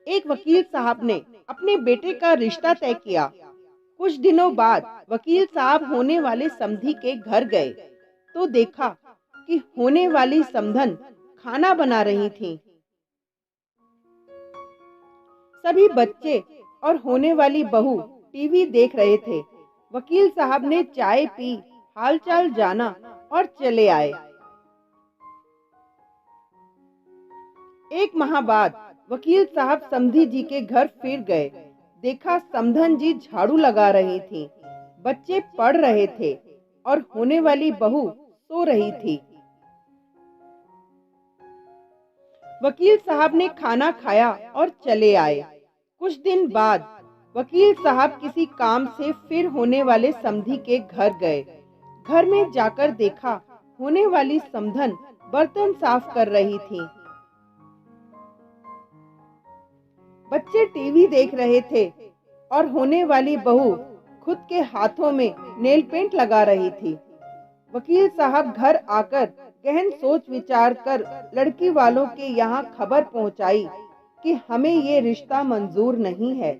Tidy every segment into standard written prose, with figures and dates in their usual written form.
एक वकील साहब ने अपने बेटे का रिश्ता तय किया। कुछ दिनों बाद वकील साहब होने वाले समधी के घर गए तो देखा कि होने वाली समधन खाना बना रही थी। सभी बच्चे और होने वाली बहू टीवी देख रहे थे। वकील साहब ने चाय पी, हालचाल जाना और चले आए। एक माह बाद वकील साहब समधी जी के घर फिर गए। देखा समधन जी झाड़ू लगा रही थी, बच्चे पढ़ रहे थे और होने वाली बहू सो रही थी। वकील साहब ने खाना खाया और चले आए। कुछ दिन बाद वकील साहब किसी काम से फिर होने वाले समधी के घर गए। घर में जाकर देखा होने वाली समधन बर्तन साफ कर रही थी। बच्चे टीवी देख रहे थे और होने वाली बहू खुद के हाथों में नेल पेंट लगा रही थी। वकील साहब घर आकर गहन सोच विचार कर लड़की वालों के यहाँ खबर पहुंचाई कि हमें ये रिश्ता मंजूर नहीं है।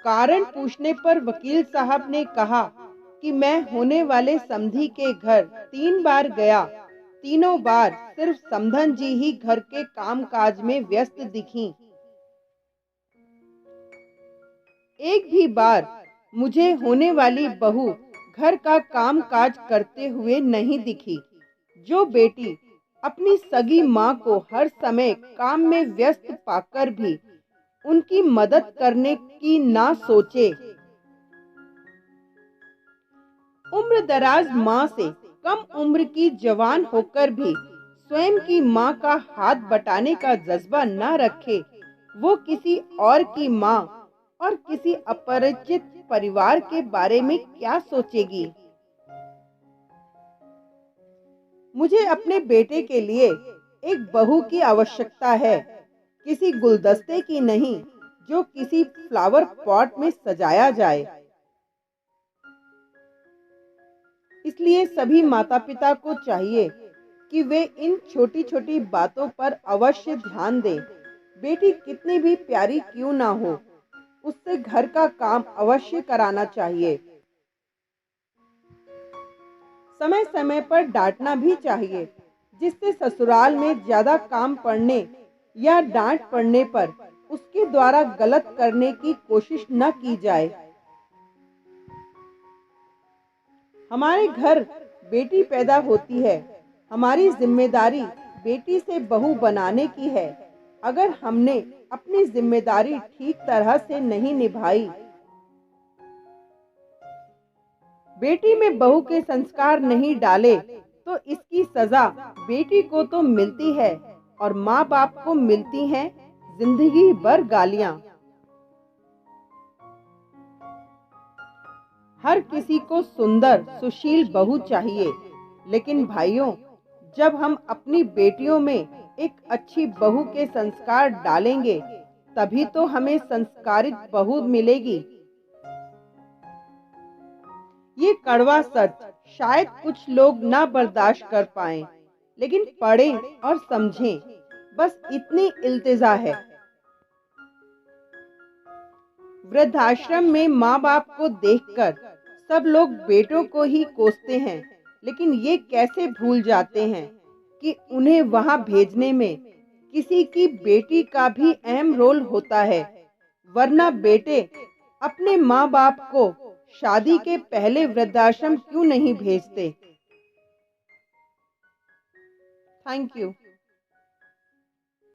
कारण पूछने पर वकील साहब ने कहा कि मैं होने वाले समधी के घर 3 बार गया। तीनों बार सिर्फ समधन जी ही घर के कामकाज में व्यस्त दिखीं। एक भी बार मुझे होने वाली बहू घर का कामकाज करते हुए नहीं दिखी। जो बेटी अपनी सगी माँ को हर समय काम में व्यस्त पाकर भी उनकी मदद करने की ना सोचे, उम्र दराज माँ से कम उम्र की जवान होकर भी स्वयं की माँ का हाथ बटाने का जज्बा न रखे, वो किसी और की माँ और किसी अपरिचित परिवार के बारे में क्या सोचेगी। मुझे अपने बेटे के लिए एक बहू की आवश्यकता है, किसी गुलदस्ते की नहीं जो किसी फ्लावर पॉट में सजाया जाए। इसलिए सभी माता पिता को चाहिए कि वे इन छोटी छोटी बातों पर अवश्य ध्यान दें। बेटी कितनी भी प्यारी क्यों ना हो, उससे घर का काम अवश्य कराना चाहिए। समय समय पर डांटना भी चाहिए, जिससे ससुराल में ज्यादा काम पड़ने या डांट पड़ने पर उसके द्वारा गलत करने की कोशिश न की जाए। हमारे घर बेटी पैदा होती है, हमारी जिम्मेदारी बेटी से बहू बनाने की है। अगर हमने अपनी जिम्मेदारी ठीक तरह से नहीं निभाई, बेटी में बहू के संस्कार नहीं डाले, तो इसकी सजा बेटी को तो मिलती है और माँ बाप को मिलती हैं जिंदगी भर गालियाँ। हर किसी को सुंदर सुशील बहू चाहिए, लेकिन भाइयों, जब हम अपनी बेटियों में एक अच्छी बहू के संस्कार डालेंगे, तभी तो हमें संस्कारित बहू मिलेगी। ये कड़वा सच शायद कुछ लोग ना बर्दाश्त कर पाएं, लेकिन पढ़ें और समझें, बस इतनी इल्तिजा है। वृद्धाश्रम में माँ बाप को देखकर सब लोग बेटों को ही कोसते हैं, लेकिन ये कैसे भूल जाते हैं कि उन्हें वहाँ भेजने में किसी की बेटी का भी अहम रोल होता है। वरना बेटे अपने माँ बाप को शादी के पहले वृद्धाश्रम क्यों नहीं भेजते। Thank you.